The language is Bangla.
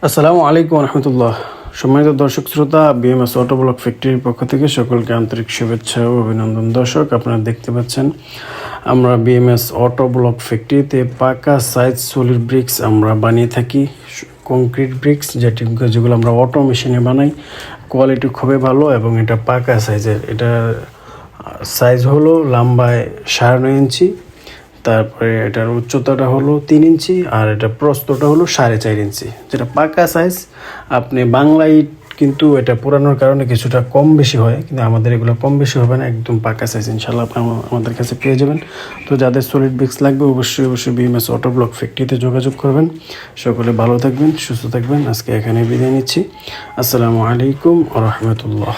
আসসালামু আলাইকুম রহমতুল্লাহ। সম্মানিত দর্শক শ্রোতা, বিএমএস অটো ব্লক ফ্যাক্টরির পক্ষ থেকে সকলকে আন্তরিক শুভেচ্ছা ও অভিনন্দন। দর্শক, আপনারা দেখতে পাচ্ছেন আমরা বিএমএস অটো ব্লক ফ্যাক্টরিতে পাকা সাইজ সলিড ব্রিক্স আমরা বানিয়ে থাকি। কংক্রিট ব্রিক্স যেগুলো আমরা অটো মেশিনে বানাই, কোয়ালিটি খুবই ভালো এবং এটা পাকা সাইজের। এটা সাইজ হলো লম্বায় 9.5 ইঞ্চি, তারপরে এটার উচ্চতাটা হলো 3 ইঞ্চি, আর এটা প্রস্থটা হলো 4.5 ইঞ্চি, যেটা পাকা সাইজ। আপনি বাংলা ইট কিন্তু এটা পুরানোর কারণে কিছুটা কম বেশি হয়, কিন্তু আমাদের এগুলো কম বেশি হবে না, একদম পাকা সাইজ ইনশাল্লাহ আপনি আমাদের কাছে পেয়ে যাবেন। তো যাদের সলিড ব্রিক্স লাগবে অবশ্যই বিএমএস অটো ব্লক ফ্যাক্টরিতে যোগাযোগ করবেন। সকলে ভালো থাকবেন, সুস্থ থাকবেন। আজকে এখানে বিদায় নিচ্ছি। আসসালামু আলাইকুম ওয়া রাহমাতুল্লাহ।